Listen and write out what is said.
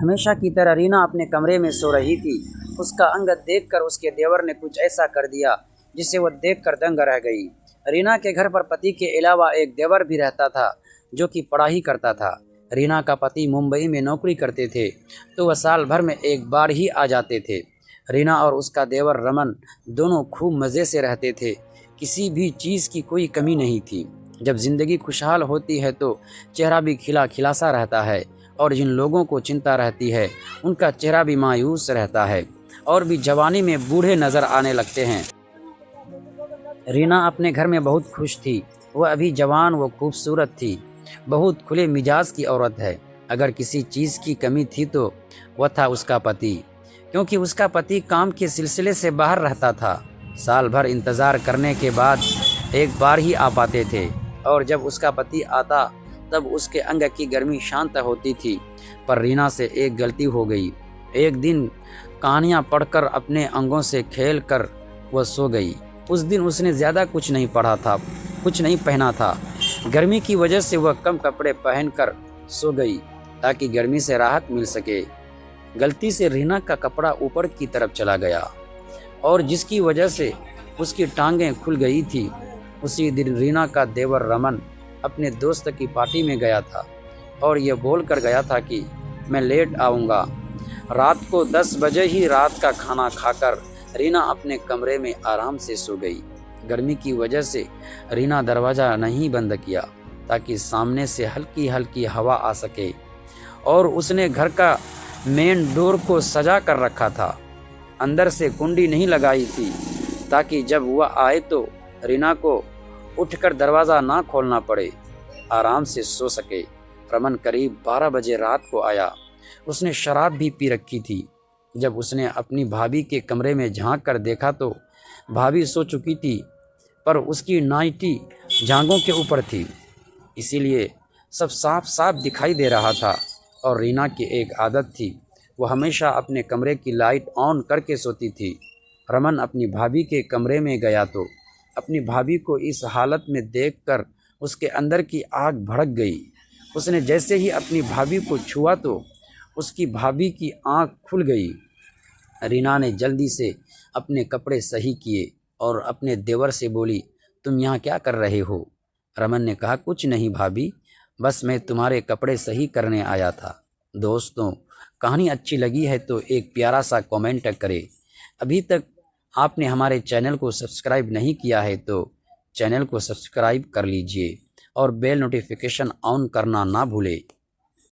हमेशा की तरह रीना अपने कमरे में सो रही थी। उसका अंगत देखकर उसके देवर ने कुछ ऐसा कर दिया जिसे वह देखकर दंग रह गई। रीना के घर पर पति के अलावा एक देवर भी रहता था जो कि पढ़ाई करता था। रीना का पति मुंबई में नौकरी करते थे तो वह साल भर में एक बार ही आ जाते थे। रीना और उसका देवर रमन दोनों खूब मज़े से रहते थे। किसी भी चीज़ की कोई कमी नहीं थी। जब ज़िंदगी खुशहाल होती है तो चेहरा भी खिला खिलासा रहता है और जिन लोगों को चिंता रहती है उनका चेहरा भी मायूस रहता है और भी जवानी में बूढ़े नज़र आने लगते हैं। रीना अपने घर में बहुत खुश थी। वह अभी जवान व खूबसूरत थी। बहुत खुले मिजाज की औरत है। अगर किसी चीज़ की कमी थी तो वह था उसका पति, क्योंकि उसका पति काम के सिलसिले से बाहर रहता था। साल भर इंतज़ार करने के बाद एक बार ही आ पाते थे और जब उसका पति आता तब उसके अंग की गर्मी शांत होती थी। पर रीना से एक गलती हो गई। एक दिन कहानियाँ पढ़कर अपने अंगों से खेल कर वह सो गई। उस दिन उसने ज़्यादा कुछ नहीं पहना था। गर्मी की वजह से वह कम कपड़े पहनकर सो गई ताकि गर्मी से राहत मिल सके। गलती से रीना का कपड़ा ऊपर की तरफ चला गया और जिसकी वजह से उसकी टांगें खुल गई थी। उसी दिन रीना का देवर रमन अपने दोस्त की पार्टी में गया था और यह बोल कर गया था कि मैं लेट आऊँगा। रात को 10 बजे ही रात का खाना खाकर रीना अपने कमरे में आराम से सो गई। गर्मी की वजह से रीना दरवाज़ा नहीं बंद किया ताकि सामने से हल्की हल्की हवा आ सके और उसने घर का मेन डोर को सजा कर रखा था। अंदर से कुंडी नहीं लगाई थी ताकि जब वह आए तो रीना को उठकर दरवाज़ा ना खोलना पड़े, आराम से सो सके। रमन करीब 12 बजे रात को आया। उसने शराब भी पी रखी थी। जब उसने अपनी भाभी के कमरे में झांक कर देखा तो भाभी सो चुकी थी, पर उसकी नाइटी जांघों के ऊपर थी, इसीलिए सब साफ साफ दिखाई दे रहा था। और रीना की एक आदत थी, वो हमेशा अपने कमरे की लाइट ऑन करके सोती थी। रमन अपनी भाभी के कमरे में गया तो अपनी भाभी को इस हालत में देखकर उसके अंदर की आग भड़क गई। उसने जैसे ही अपनी भाभी को छुआ तो उसकी भाभी की आंख खुल गई। रीना ने जल्दी से अपने कपड़े सही किए और अपने देवर से बोली, तुम यहाँ क्या कर रहे हो? रमन ने कहा, कुछ नहीं भाभी, बस मैं तुम्हारे कपड़े सही करने आया था। दोस्तों, कहानी अच्छी लगी है तो एक प्यारा सा कमेंट करें। अभी तक आपने हमारे चैनल को सब्सक्राइब नहीं किया है तो चैनल को सब्सक्राइब कर लीजिए और बेल नोटिफिकेशन ऑन करना ना भूलें।